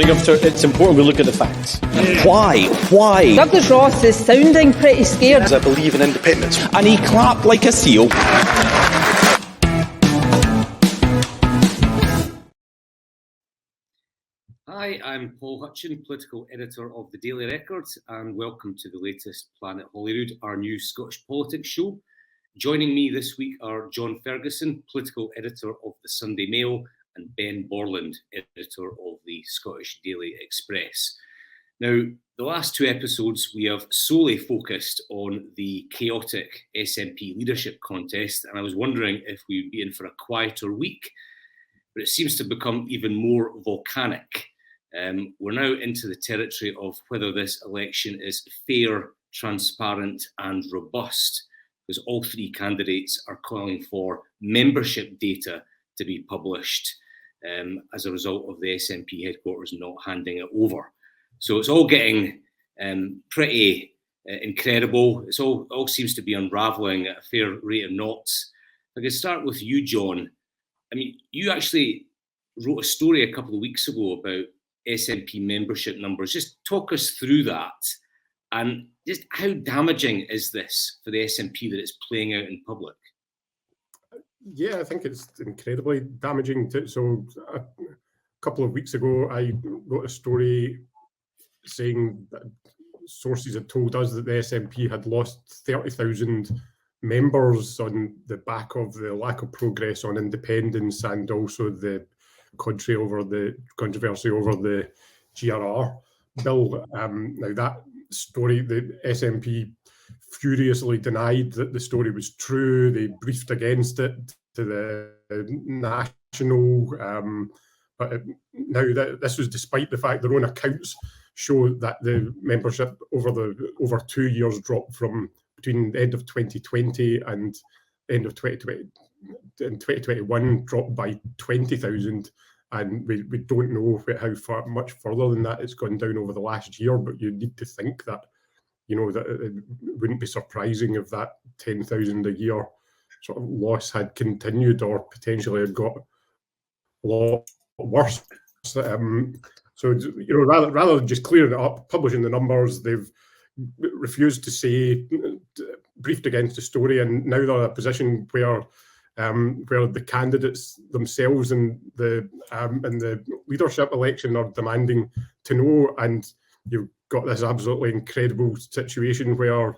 It's important we look at the facts. Why? Douglas Ross is sounding pretty scared. I believe in independence. And he clapped like a seal. Hi, I'm Paul Hutchin, political editor of the Daily Record, and welcome to the latest Planet Holyrood, our new Scottish politics show. Joining me this week are John Ferguson, political editor of the Sunday Mail, and Ben Borland, editor of the Scottish Daily Express. Now, the last two episodes, we have solely focused on the chaotic SNP leadership contest, and I was wondering if we'd be in for a quieter week, but it seems to become even more volcanic. We're now into the territory of whether this election is fair, transparent and robust, because all three candidates are calling for membership data to be published as a result of the SNP headquarters not handing it over. So it's all getting pretty incredible. It's all seems to be unravelling at a fair rate of knots. If I could start with you, John. I mean, you actually wrote a story a couple of weeks ago about SNP membership numbers. Just talk us through that, and just how damaging is this for the SNP that it's playing out in public? Yeah, I think it's incredibly damaging. So a couple of weeks ago, I wrote a story saying that sources had told us that the SNP had lost 30,000 members on the back of the lack of progress on independence and also the controversy over the GRR bill. Now that story, the SNP furiously denied that the story was true. They briefed against it to the National, but now this was despite the fact their own accounts show that the membership over 2 years dropped from between the end of 2020 and end of 2020. In 2021, dropped by 20,000, and we don't know how much further than that it's gone down over the last year. But you need to think that, that it wouldn't be surprising if that 10,000 a year sort of loss had continued or potentially had got a lot worse. So rather than just clearing it up, publishing the numbers, they've refused to say, briefed against the story, and now they're in a position where the candidates themselves in the leadership election are demanding to know. And you've got this absolutely incredible situation where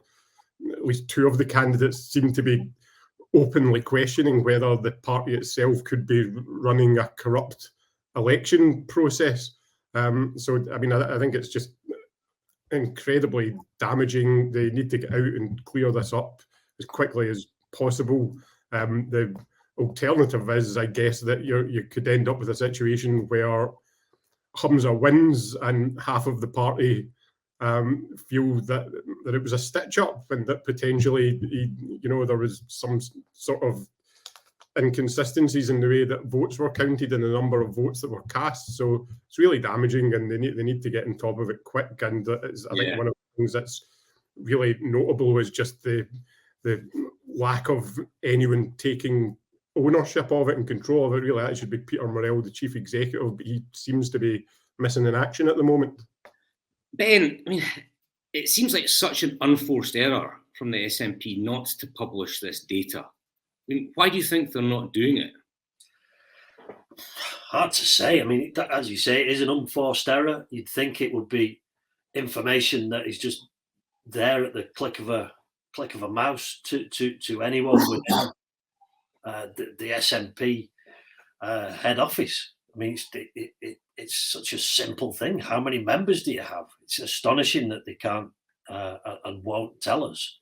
at least two of the candidates seem to be openly questioning whether the party itself could be running a corrupt election process. So, I mean, I think it's just incredibly damaging. They need to get out and clear this up as quickly as possible. The alternative is, I guess, that you could end up with a situation where Humza wins and half of the party feel that it was a stitch-up and that potentially, there was some sort of inconsistencies in the way that votes were counted and the number of votes that were cast. So it's really damaging, and they need to get on top of it quick. And I think one of the things that's really notable is just the lack of anyone taking ownership of it and control of it. Really, that should be Peter Murrell, the chief executive, but he seems to be missing in action at the moment. Ben, I mean, it seems like such an unforced error from the SNP not to publish this data. I mean, why do you think they're not doing it? Hard to say. I mean, as you say, it is an unforced error. You'd think it would be information that is just there at the click of a mouse to anyone within the SNP head office. I mean, it's such a simple thing. How many members do you have? It's astonishing that they can't and won't tell us.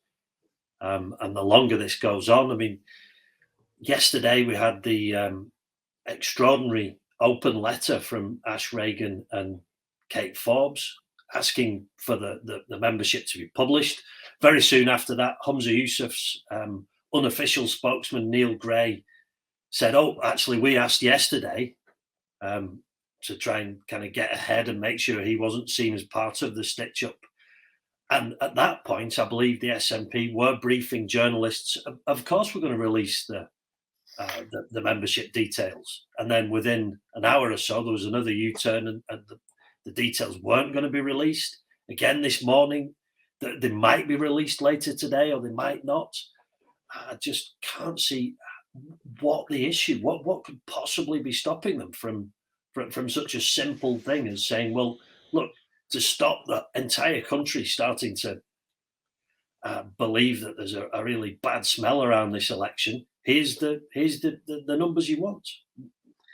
And the longer this goes on, I mean, yesterday we had the extraordinary open letter from Ash Regan and Kate Forbes asking for the membership to be published. Very soon after that, Humza Yousaf's unofficial spokesman, Neil Gray, said, actually, we asked yesterday to try and kind of get ahead and make sure he wasn't seen as part of the stitch-up. And at that point, I believe the SNP were briefing journalists. Of course, we're going to release the membership details. And then within an hour or so, there was another U-turn, and the details weren't going to be released. Again, this morning, that they might be released later today, or they might not. I just can't see what the issue, what could possibly be stopping them from such a simple thing as saying, well, look, to stop the entire country starting to believe that there's a really bad smell around this election, here's the numbers you want.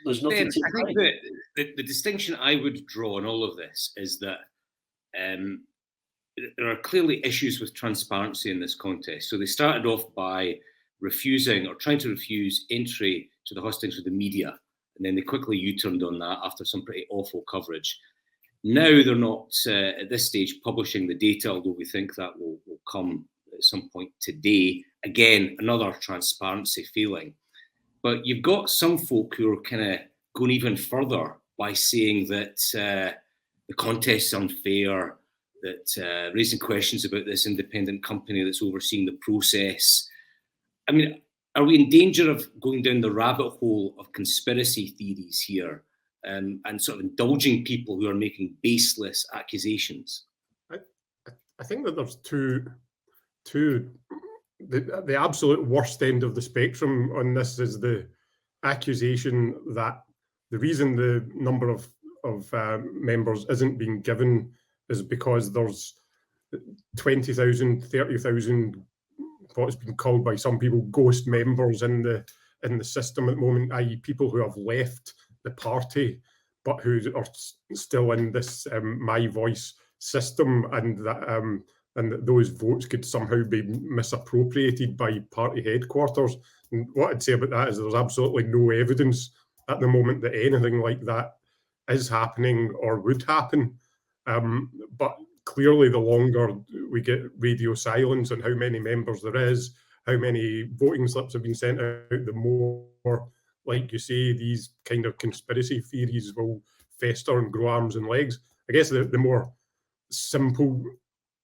There's nothing to I think that the distinction I would draw in all of this is that there are clearly issues with transparency in this contest. So they started off by refusing or trying to refuse entry to the hustings of the media, and then they quickly U-turned on that after some pretty awful coverage. Now they're not at this stage publishing the data, although we think that will come at some point today. Again, another transparency failing. But you've got some folk who are kind of going even further by saying that the contest is unfair, that raising questions about this independent company that's overseeing the process. I mean, are we in danger of going down the rabbit hole of conspiracy theories here and sort of indulging people who are making baseless accusations? I think that there's the absolute worst end of the spectrum on this is the accusation that the reason the number of members isn't being given is because there's 20,000, 30,000, what's been called by some people ghost members in the system at the moment, i.e. people who have left the party but who are still in this My Voice system, and that those votes could somehow be misappropriated by party headquarters. And what I'd say about that is there's absolutely no evidence at the moment that anything like that is happening or would happen. But clearly, the longer we get radio silence on how many members there is, how many voting slips have been sent out, the more, like you say, these kind of conspiracy theories will fester and grow arms and legs. I guess the more simple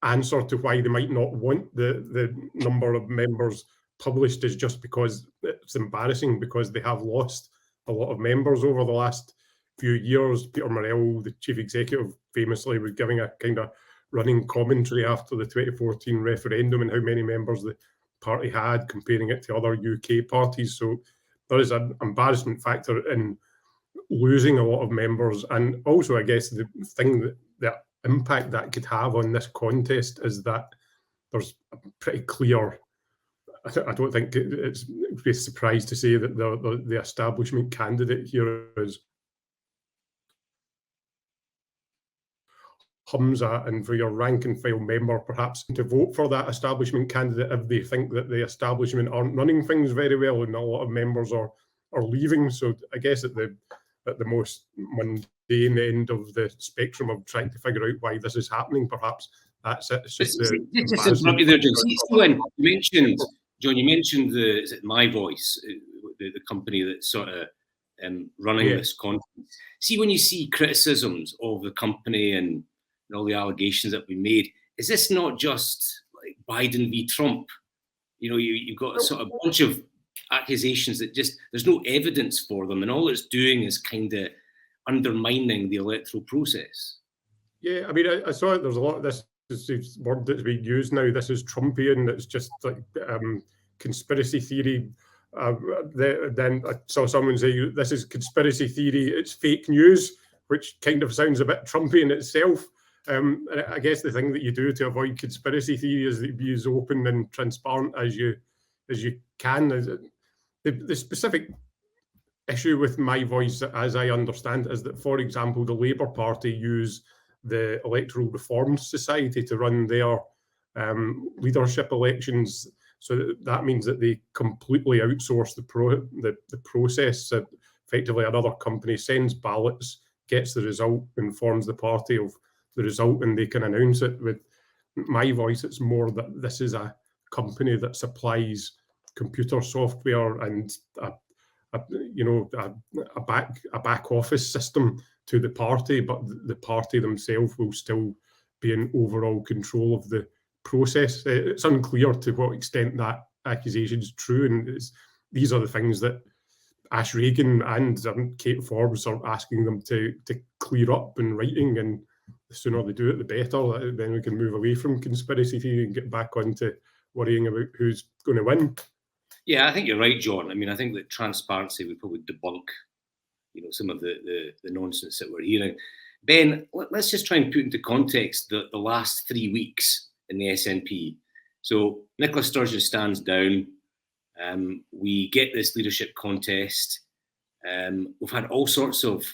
answer to why they might not want the number of members published is just because it's embarrassing, because they have lost a lot of members over the last few years. Peter Murrell, the chief executive, famously was giving a kind of running commentary after the 2014 referendum and how many members the party had, comparing it to other UK parties. So there is an embarrassment factor in losing a lot of members. And also, I guess, the thing that impact that could have on this contest is that there's a pretty clear, I don't think it's a surprise to say that the establishment candidate here is hums at, and for your rank and file member perhaps to vote for that establishment candidate if they think that the establishment aren't running things very well and a lot of members are leaving. So I guess at the most mundane end of the spectrum of trying to figure out why this is happening, perhaps that's it. It's just John, you mentioned is it My Voice, the company that's sort of running this conference. See, when you see criticisms of the company and all the allegations that we made, is this not just like Biden v. Trump? You know, you've got a sort of bunch of accusations that just there's no evidence for them, and all it's doing is kind of undermining the electoral process. Yeah, I mean, I saw it. There's a lot of this word that's being used now. This is Trumpian. It's just like conspiracy theory. Then I saw someone say this is conspiracy theory. It's fake news, which kind of sounds a bit Trumpian itself. And I guess the thing that you do to avoid conspiracy theory is that you be as open and transparent as you can. The specific issue with My Voice, as I understand, is that, for example, the Labour Party use the Electoral Reform Society to run their leadership elections. So that means that they completely outsource the process. That effectively another company sends ballots, gets the result, informs the party of the result, and they can announce it. With My Voice, it's more that this is a company that supplies computer software and a back office system to the party, but the party themselves will still be in overall control of the process. It's unclear to what extent that accusation is true, and these are the things that Ash Regan and Kate Forbes are asking them to clear up in writing, and the sooner they do it, the better. Then we can move away from conspiracy theory and get back onto worrying about who's going to win. Yeah, I think you're right, John. I mean, I think that transparency would probably debunk, some of the nonsense that we're hearing. Ben, let's just try and put into context the last 3 weeks in the SNP. So Nicola Sturgeon stands down. We get this leadership contest. We've had all sorts of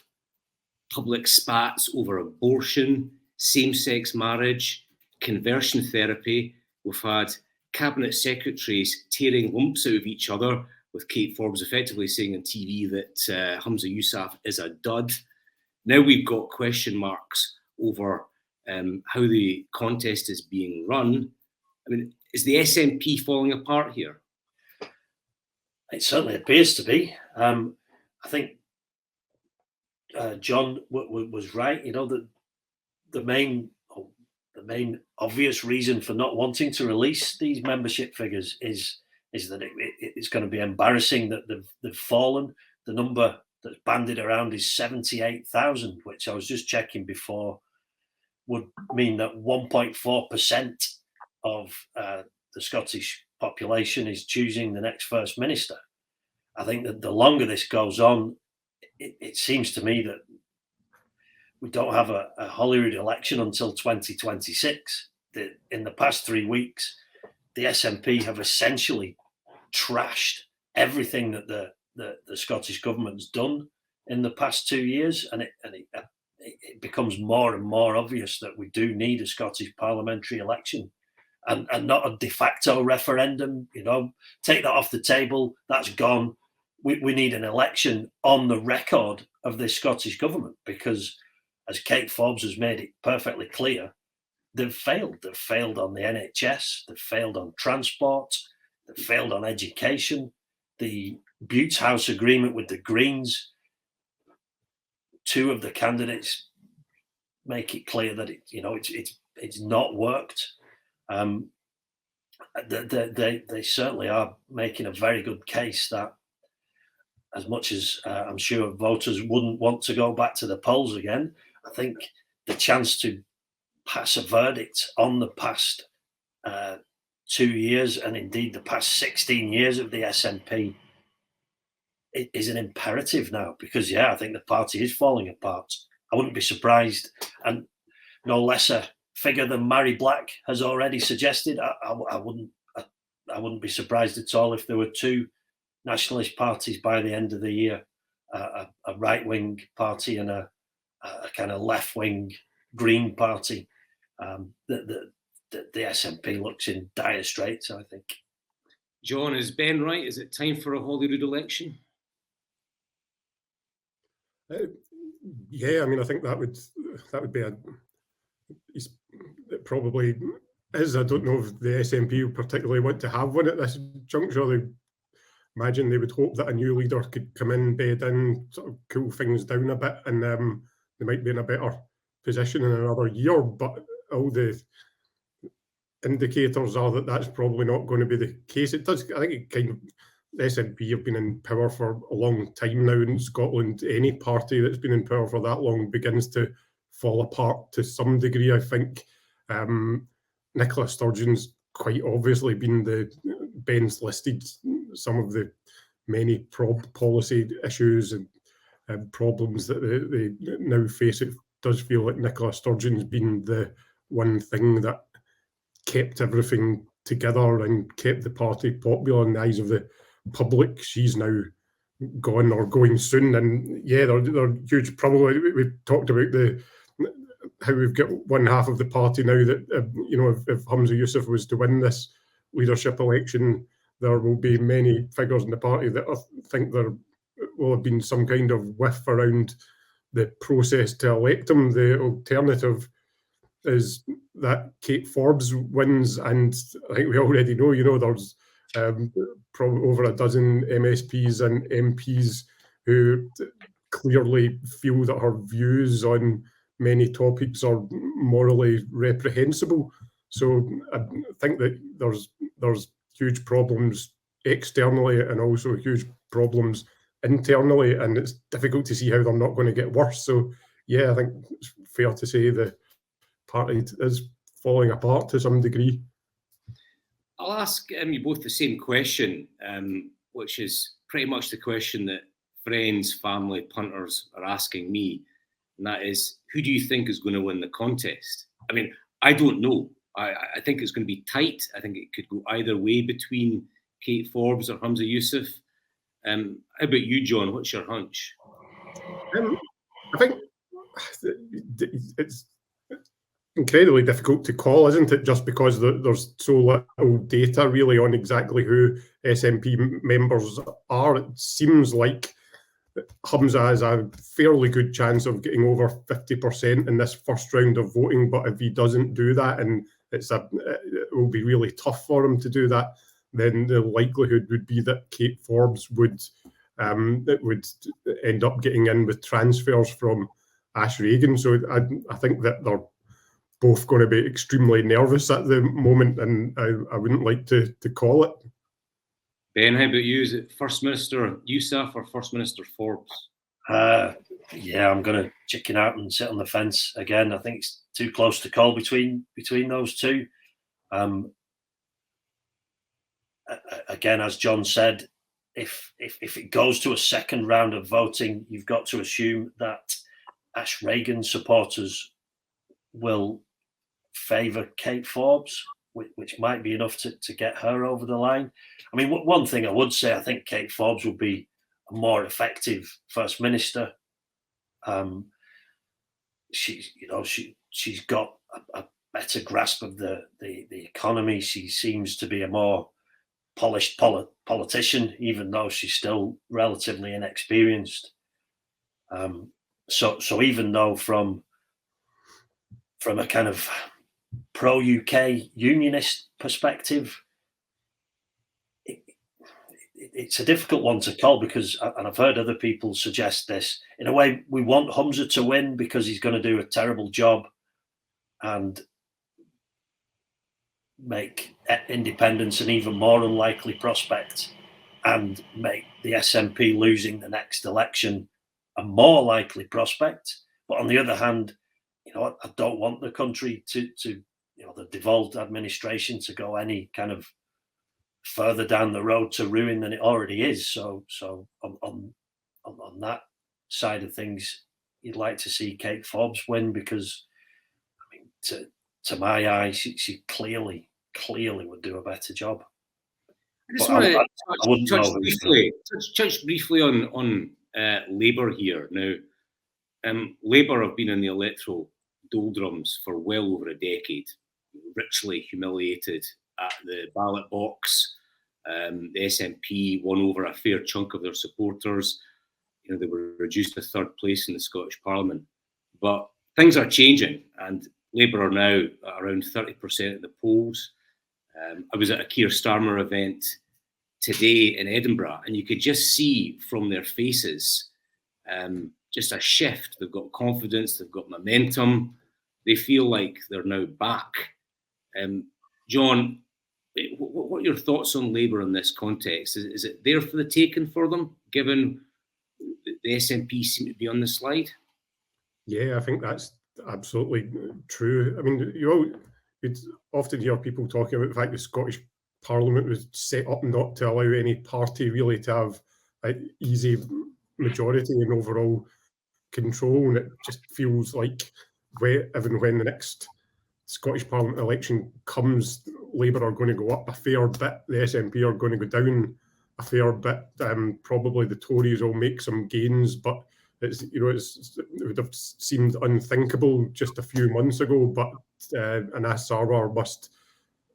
public spats over abortion, same-sex marriage, conversion therapy. We've had cabinet secretaries tearing lumps out of each other, with Kate Forbes effectively saying on TV that Humza Yousaf is a dud. Now we've got question marks over how the contest is being run. I mean, is the SNP falling apart here? It certainly appears to be. I think John was right. The main obvious reason for not wanting to release these membership figures is that it's going to be embarrassing that they've fallen. The number that's bandied around is 78,000, which I was just checking before, would mean that 1.4% of the Scottish population is choosing the next First Minister. I think that the longer this goes on, it seems to me that we don't have a Holyrood election until 2026. In the past 3 weeks, the SNP have essentially trashed everything that the Scottish government's done in the past 2 years, and it becomes more and more obvious that we do need a Scottish parliamentary election, and not a de facto referendum. Take that off the table. That's gone. We need an election on the record of this Scottish government, because, as Kate Forbes has made it perfectly clear, they've failed. They've failed on the NHS. They've failed on transport. They've failed on education. The Butes House agreement with the Greens, two of the candidates make it clear that it's not worked. They certainly are making a very good case that, as much as I'm sure voters wouldn't want to go back to the polls again, I think the chance to pass a verdict on the past 2 years, and indeed the past 16 years of the SNP, is an imperative now, because I think the party is falling apart. I wouldn't be surprised, and no lesser figure than Mary Black has already suggested. I wouldn't be surprised at all if there were two nationalist parties by the end of the year, a right-wing party and a kind of left-wing Green party. The SNP looks in dire straits, I think. John, is Ben right? Is it time for a Holyrood election? Yeah, I mean, I think that would be it probably is. I don't know if the SNP would particularly want to have one at this juncture. They imagine they would hope that a new leader could come in, bed in, sort of cool things down a bit, and they might be in a better position in another year. But all the indicators are that that's probably not going to be the case. It does. I think it kind of, the SNP have been in power for a long time now in Scotland. Any party that's been in power for that long begins to fall apart to some degree, I think. Nicola Sturgeon's quite obviously been Ben's listed some of the many policy issues and problems that they now face. It does feel like Nicola Sturgeon's been the one thing that kept everything together and kept the party popular in the eyes of the public. She's now gone or going soon, and they're huge. Probably we've talked about how we've got one half of the party now that if Humza Yousaf was to win this leadership election, there will be many figures in the party that I think there will have been some kind of whiff around the process to elect him. The alternative is that Kate Forbes wins, and I think we already know, there's probably over a dozen MSPs and MPs who clearly feel that her views on many topics are morally reprehensible. So I think that there's huge problems externally and also huge problems internally, and it's difficult to see how they're not going to get worse. So yeah, I think it's fair to say the party is falling apart to some degree. I'll ask you both the same question, which is pretty much the question that friends, family, punters are asking me, and that is, who do you think is going to win the contest? I mean, I don't know. I think it's going to be tight. I think it could go either way between Kate Forbes or Humza Yousaf. How about you, John? What's your hunch? I think it's incredibly difficult to call, isn't it? Just because there's so little data really on exactly who SNP members are. It seems like Humza has a fairly good chance of getting over 50% in this first round of voting, but if he doesn't do that, and it will be really tough for him to do that, then the likelihood would be that Kate Forbes would end up getting in with transfers from Ash Regan. So I think that they're both going to be extremely nervous at the moment, and I wouldn't like to call it. Ben, how about you? Is it First Minister Yousaf or First Minister Forbes? Yeah, I'm going to chicken out and sit on the fence again. I think it's too close to call between those two. Again, as John said, if it goes to a second round of voting, you've got to assume that Ash Regan supporters will favour Kate Forbes, which might be enough to get her over the line. I mean, one thing I would say, I think Kate Forbes would be a more effective First Minister. She's got a better grasp of the economy. She seems to be a more polished politician, even though she's still relatively inexperienced. So even though from a kind of pro-UK unionist perspective, it's a difficult one to call because, and I've heard other people suggest this, in a way we want Humza to win because he's going to do a terrible job and make independence an even more unlikely prospect and make the SNP losing the next election a more likely prospect. But on the other hand, I don't want the country to the devolved administration to go any kind of further down the road to ruin than it already is. So on that side of things, you'd like to see Kate Forbes win because, I mean, to my eye, she clearly would do a better job. I just want to touch briefly on Labour here. Now, Labour have been in the electoral doldrums for well over a decade, richly humiliated at the ballot box. The SNP won over a fair chunk of their supporters. They were reduced to third place in the Scottish Parliament. But things are changing, and Labour are now at around 30% of the polls. I was at a Keir Starmer event today in Edinburgh, and you could just see from their faces just a shift. They've got confidence, they've got momentum. They feel like they're now back. John, what are your thoughts on Labour in this context? Is it there for the taking for them, given the SNP seem to be on the slide? Yeah, I think that's absolutely true. I mean, you'd often hear people talking about the fact the Scottish Parliament was set up not to allow any party really to have an easy majority and overall control, and it just feels like even when the next Scottish Parliament election comes, Labour are going to go up a fair bit, the SNP are going to go down a fair bit. Probably the Tories will make some gains, but it would have seemed unthinkable just a few months ago. But Anas Sarwar must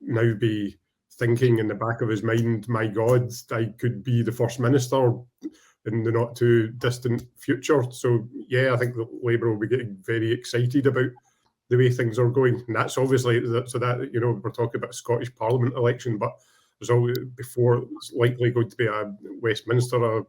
now be thinking in the back of his mind, my God, I could be the First Minister in the not too distant future. So yeah, I think that Labour will be getting very excited about the way things are going, and that's obviously so that we're talking about a Scottish Parliament election, but there's always it's likely going to be a Westminster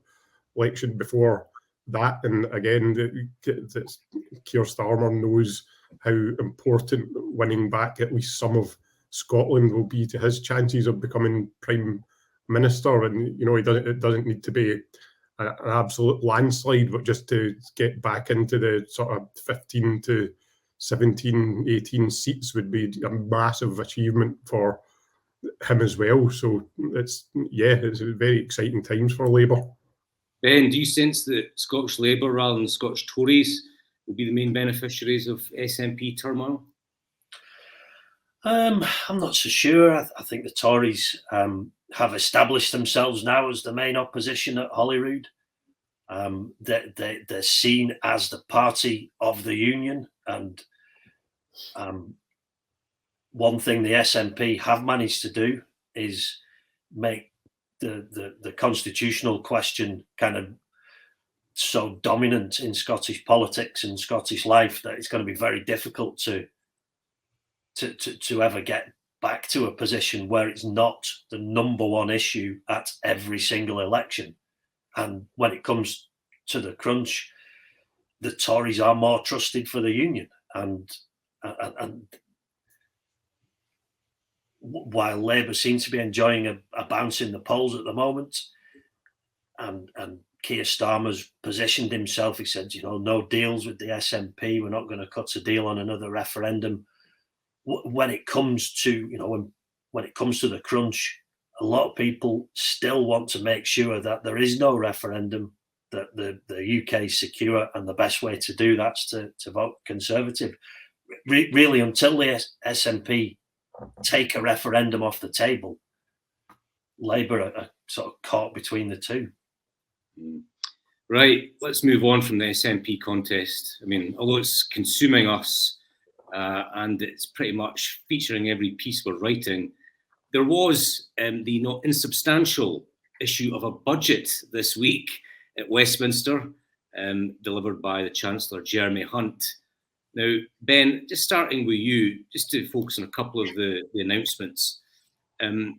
election before that, and again, Keir Starmer knows how important winning back at least some of Scotland will be to his chances of becoming Prime Minister, and it doesn't need to be an absolute landslide, but just to get back into the sort of 15 to 17, 18 seats would be a massive achievement for him as well. So it's very exciting times for Labour. Ben, do you sense that Scottish Labour rather than Scottish Tories will be the main beneficiaries of SNP turmoil? I'm not so sure. I think the Tories have established themselves now as the main opposition at Holyrood. They're seen as the party of the union, and one thing the SNP have managed to do is make the constitutional question kind of so dominant in Scottish politics and Scottish life that it's going to be very difficult to ever get back to a position where it's not the number one issue at every single election. And when it comes to the crunch, the Tories are more trusted for the union. And while Labour seems to be enjoying a bounce in the polls at the moment, and Keir Starmer's positioned himself, he said, no deals with the SNP, we're not going to cut a deal on another referendum. When it comes to, when it comes to the crunch, a lot of people still want to make sure that there is no referendum, that the UK is secure, and the best way to do that's to vote Conservative. Really, until the SNP take a referendum off the table, Labour are sort of caught between the two. Right, let's move on from the SNP contest. I mean, although it's consuming us and it's pretty much featuring every piece we're writing, there was the not insubstantial issue of a budget this week at Westminster, delivered by the Chancellor, Jeremy Hunt. Now, Ben, just starting with you, just to focus on a couple of the announcements. The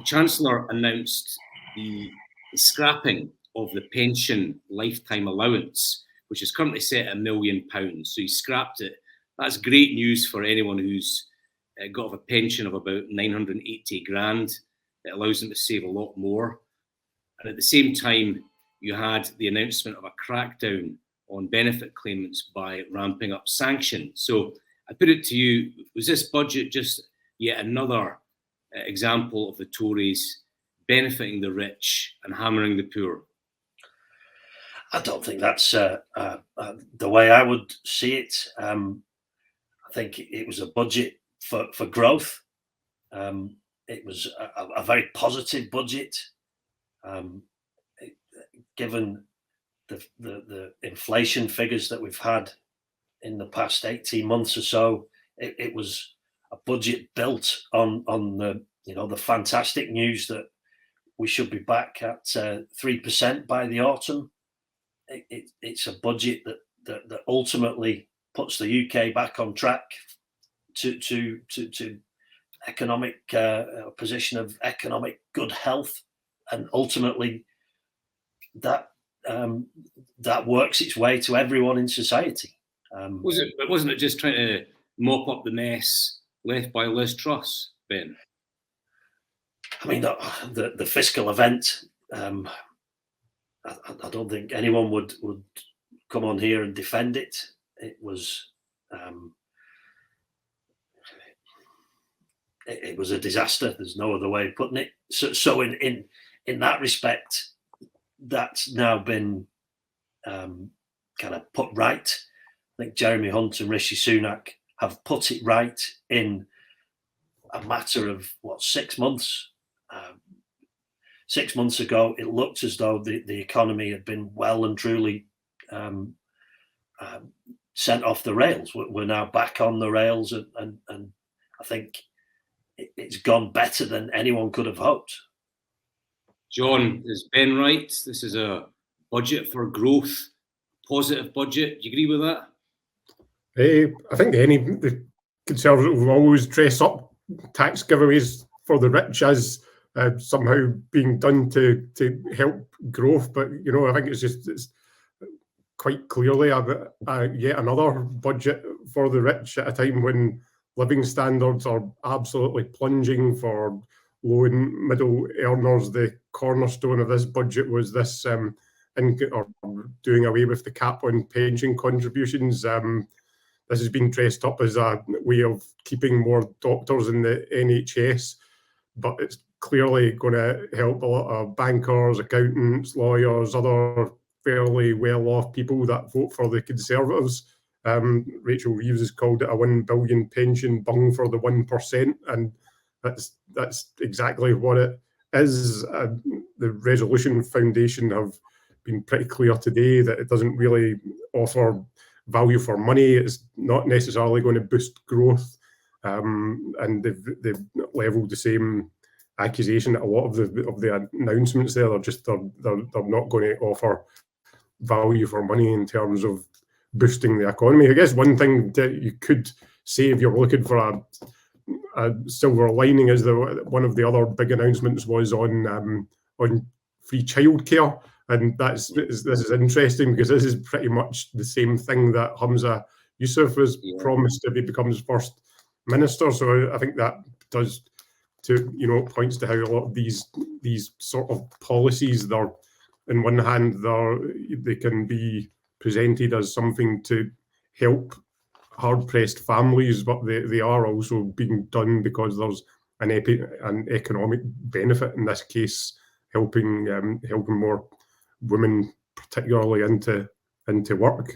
Chancellor announced the scrapping of the pension lifetime allowance, which is currently set at £1 million. So he scrapped it. That's great news for anyone who's got a pension of about 980 grand. It allows them to save a lot more. And at the same time, you had the announcement of a crackdown on benefit claimants by ramping up sanctions. So I put it to you, was this budget just yet another example of the Tories benefiting the rich and hammering the poor? I don't think that's the way I would see it. I think it was a budget for growth. It was a very positive budget. Given the inflation figures that we've had in the past 18 months or so, it was a budget built on the fantastic news that we should be back at 3% by the autumn. It's a budget that ultimately puts the UK back on track to economic position of economic good health, and ultimately that works its way to everyone in society. Wasn't it just trying to mop up the mess left by Liz Truss, Ben? I mean, the fiscal event. I don't think anyone would come on here and defend it. It was it was a disaster. There's no other way of putting it. So in that respect, that's now been kind of put right. I think Jeremy Hunt and Rishi Sunak have put it right in a matter of 6 months. 6 months ago, it looked as though the economy had been well and truly sent off the rails. We're now back on the rails, and I think it's gone better than anyone could have hoped. John, is Ben right? This is a budget for growth, positive budget. Do you agree with that? I think the Conservatives will always dress up tax giveaways for the rich as somehow being done to help growth, but I think it's quite clearly yet another budget for the rich at a time when living standards are absolutely plunging for low and middle earners. The cornerstone of this budget was this or doing away with the cap on pension contributions. This has been dressed up as a way of keeping more doctors in the NHS, but it's clearly going to help a lot of bankers, accountants, lawyers, other fairly well-off people that vote for the Conservatives. Rachel Reeves has called it a £1 billion pension bung for the 1%, and that's exactly what it is. The Resolution Foundation have been pretty clear today that it doesn't really offer value for money. It's not necessarily going to boost growth, and they've levelled the same accusation at a lot of the announcements there. They're not going to offer value for money in terms of boosting the economy. I guess one thing that you could say if you're looking for a silver lining is that one of the other big announcements was on free childcare, and this is interesting because this is pretty much the same thing that Hamza Yusuf has promised if he becomes first minister. So I think that does points to how a lot of these sort of policies, they're on one hand they can be presented as something to help hard-pressed families, but they are also being done because there's an economic benefit, in this case helping more women particularly into work.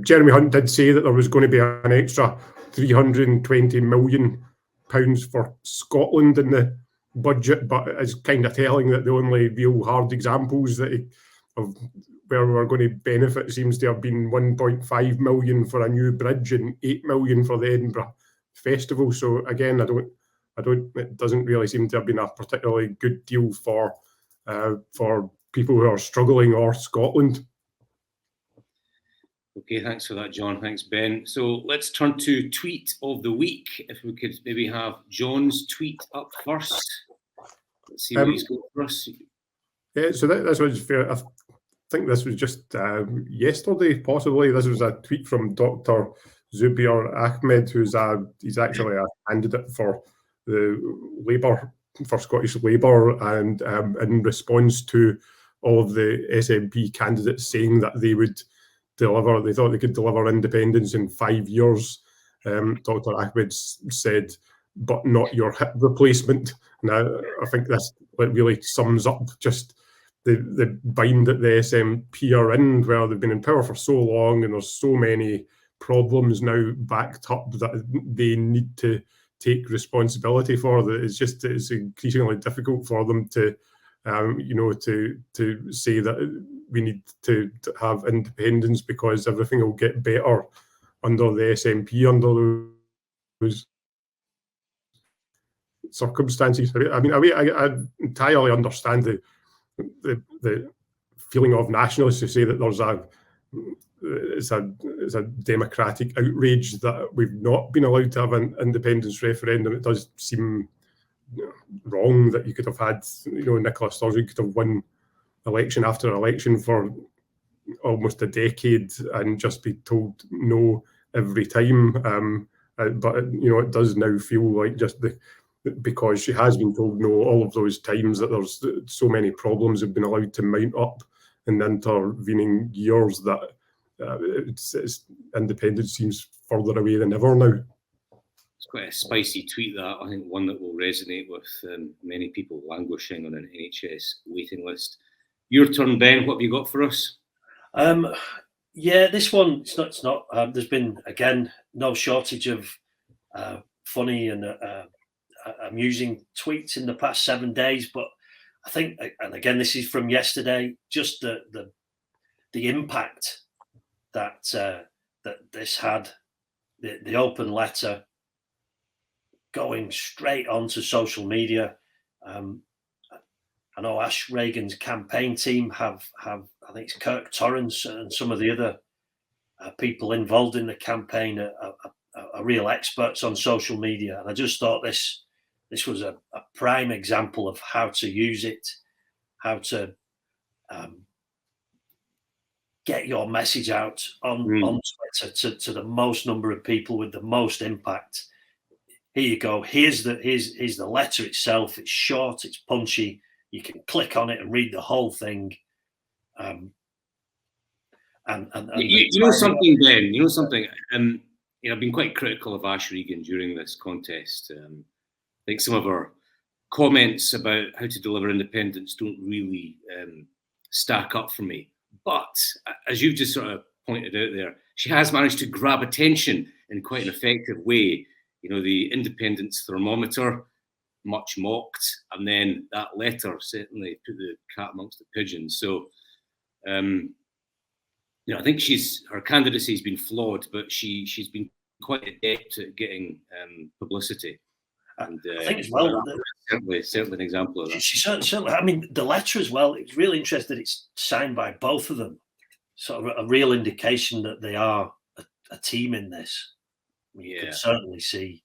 Jeremy Hunt did say that there was going to be an extra £320 million for Scotland in the budget, but it's kind of telling that the only real hard examples of where we're going to benefit seems to have been 1.5 million for a new bridge and 8 million for the Edinburgh Festival. So again, it doesn't really seem to have been a particularly good deal for people who are struggling, or Scotland. Okay, thanks for that, John. Thanks, Ben. So let's turn to tweet of the week. If we could maybe have John's tweet up first. Let's see what he's got for us. Yeah, so this was fair. I think this was just yesterday, possibly. This was a tweet from Dr. Zubair Ahmed, he's actually a candidate for Scottish Labour, and in response to all of the SNP candidates saying that they thought they could deliver independence in 5 years. Dr. Ahmed said, "But not your hip replacement." Now, I think this really sums up just the bind that the SNP are in, where they've been in power for so long, and there's so many problems now backed up that they need to take responsibility for. That it's increasingly difficult for them to say that we need to have independence because everything will get better under the SNP under those circumstances. I mean, I entirely understand the feeling of nationalists who say that it's a democratic outrage that we've not been allowed to have an independence referendum. It does seem wrong that you could have had, Nicola Sturgeon could have won election after election for almost a decade and just be told no every time. But it does now feel like just because she has been told no all of those times, that there's so many problems have been allowed to mount up in the intervening years that its independence seems further away than ever now. It's quite a spicy tweet, that. I think one that will resonate with many people languishing on an NHS waiting list. Your turn, Ben. What have you got for us? Yeah, this one, it's not. There's been, again, no shortage of funny and amusing tweets in the past 7 days, but I think, and again, this is from yesterday, just the impact that this had, the open letter going straight onto social media. I know Ash Reagan's campaign team have I think it's Kirk Torrance and some of the other people involved in the campaign are real experts on social media. And I just thought this was a prime example of how to use it, how to get your message out on Twitter to the most number of people with the most impact. Here you go. Here's the letter itself. It's short, it's punchy. You can click on it and read the whole thing. You know something, Ben. You know something. I've been quite critical of Ash Regan during this contest. I think some of her comments about how to deliver independence don't really stack up for me. But as you've just sort of pointed out there, she has managed to grab attention in quite an effective way. You know, the independence thermometer, much mocked, and then that letter certainly put the cat amongst the pigeons. So, I think her candidacy has been flawed, but she's been quite adept at getting publicity. And I think as well, certainly an example of that. She certainly. I mean, the letter as well. It's really interesting. It's signed by both of them. Sort of a real indication that they are a team in this. You can certainly see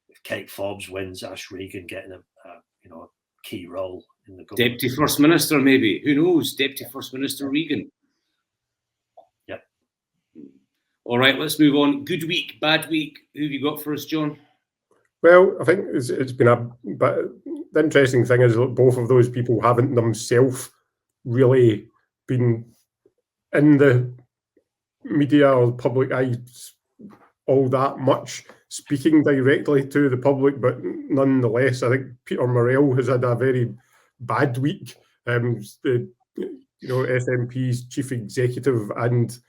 if Kate Forbes wins, Ash Regan getting a key role in the government. Deputy First Minister, maybe. Who knows? Deputy First Minister Regan. Yep. All right, let's move on. Good week, bad week. Who have you got for us, John? Well, I think it's been but the interesting thing is that both of those people haven't themselves really been in the media or the public eye all that much, speaking directly to the public, but nonetheless, I think Peter Morrell has had a very bad week. SNP's chief executive and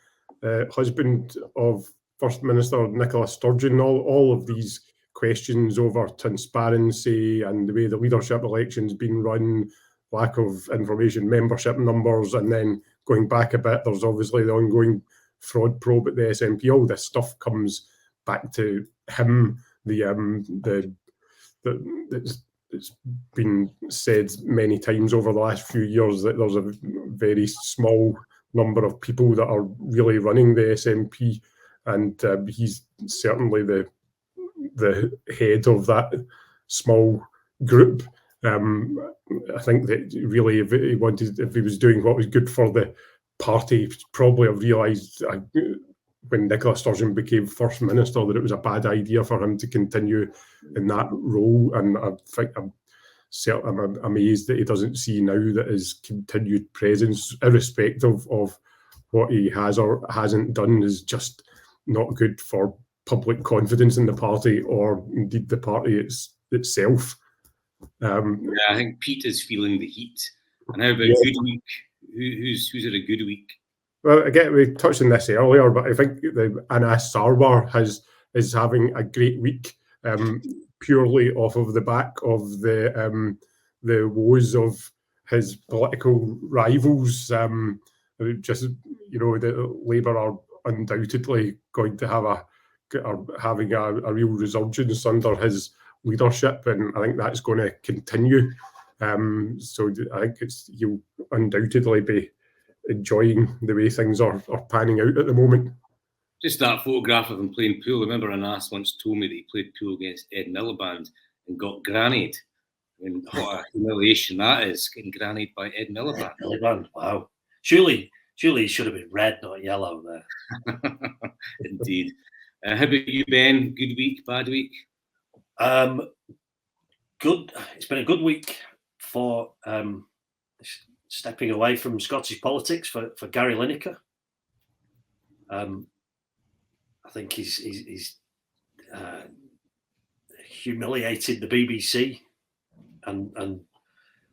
husband of First Minister Nicola Sturgeon, all of these questions over transparency and the way the leadership election's been run, lack of information, membership numbers, and then going back a bit, there's obviously the ongoing fraud probe at the SNP. All this stuff comes back to him. It's been said many times over the last few years that there's a very small number of people that are really running the SNP, and he's certainly the head of that small group. I think that really, if he was doing what was good for the party, he'd probably have realised when Nicola Sturgeon became First Minister that it was a bad idea for him to continue in that role. And I think I'm amazed that he doesn't see now that his continued presence, irrespective of what he has or hasn't done, is just not good for public confidence in the party or indeed the party itself. I think Pete is feeling the heat. And how about good week? Who's had a good week? Well, again, we touched on this earlier, but I think Anas Sarwar is having a great week, purely off of the back of the woes of his political rivals. The Labour are undoubtedly going to have having a real resurgence under his leadership, and I think that's going to continue. So I think he'll undoubtedly be enjoying the way things are panning out at the moment. Just that photograph of him playing pool. I remember Anas once told me that he played pool against Ed Miliband and got grannied. And what a humiliation that is, getting grannied by Ed Miliband. Miliband, wow. Surely he should have been red, not yellow there. Indeed. How about you, Ben? Good week, bad week? Good. It's been a good week for stepping away from Scottish politics for Gary Lineker. I think he's humiliated the BBC, and I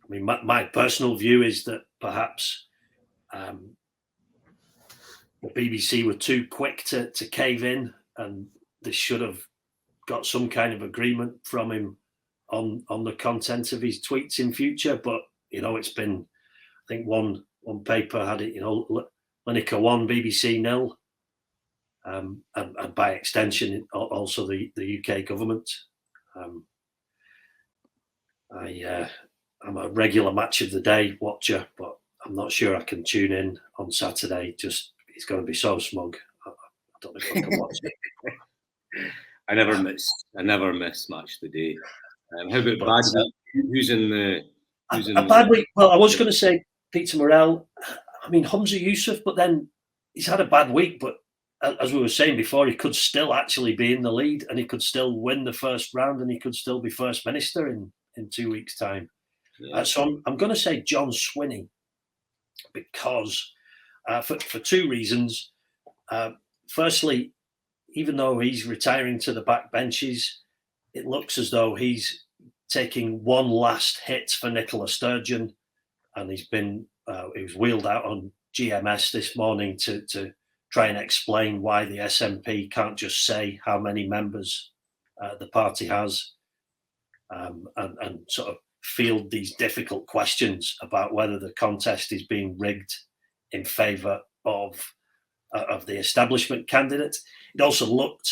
mean my personal view is that perhaps the BBC were too quick to cave in, and they should have got some kind of agreement from him on the content of his tweets in future. But it's been, I think one paper had it, Lineker 1, BBC 0, and by extension also the UK government. I'm a regular Match of the Day watcher, but I'm not sure I can tune in on Saturday. Just it's going to be so smug. I don't know if I can watch it. I never miss Match of the Day. How about bad week? Who's in the bad week? Well, I was going to say Peter Morrell. I mean, Humza Yousaf, but then he's had a bad week. But as we were saying before, he could still actually be in the lead, and he could still win the first round, and he could still be First Minister in 2 weeks' time. Yeah. So I'm going to say John Swinney. because for two reasons. Firstly, even though he's retiring to the backbenches, it looks as though he's taking one last hit for Nicola Sturgeon, and he was wheeled out on GMS this morning to try and explain why the SNP can't just say how many members the party has, and sort of field these difficult questions about whether the contest is being rigged in favour of the establishment candidate. It also looked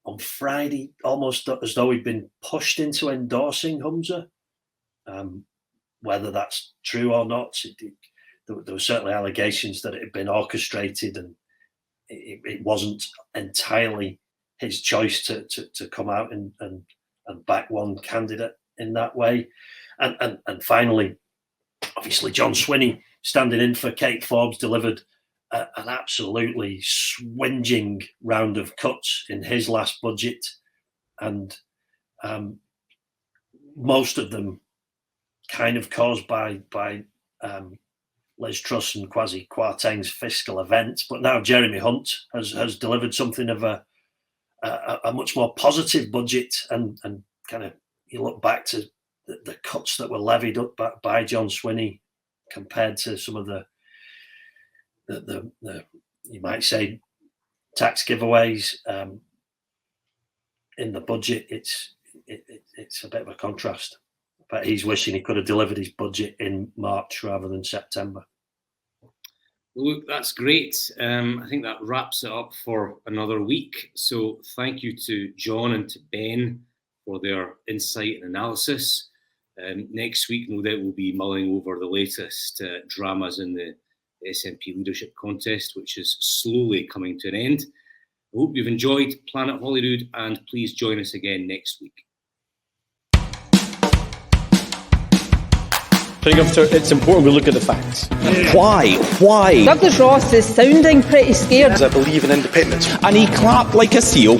on Friday almost as though he'd been pushed into endorsing Humza. Whether that's true or not, there were certainly allegations that it had been orchestrated, and it wasn't entirely his choice to come out and back one candidate in that way. And finally, obviously, John Swinney, standing in for Kate Forbes, delivered an absolutely swinging round of cuts in his last budget, and most of them kind of caused by Liz Truss and Kwasi Kwarteng's fiscal event. But now Jeremy Hunt has delivered something of a much more positive budget, and kind of, you look back to the cuts that were levied up by John Swinney compared to some of the you might say tax giveaways in the budget. It's a bit of a contrast, but he's wishing he could have delivered his budget in March rather than September. Look, that's great. I think that wraps it up for another week. So thank you to John and to Ben for their insight and analysis. Next week, no doubt, we'll be mulling over the latest dramas in the SNP leadership contest, which is slowly coming to an end. I hope you've enjoyed Planet Holyrood, and please join us again next week. It's important we look at the facts. Why? Douglas Ross is sounding pretty scared. I believe in independence. And he clapped like a seal.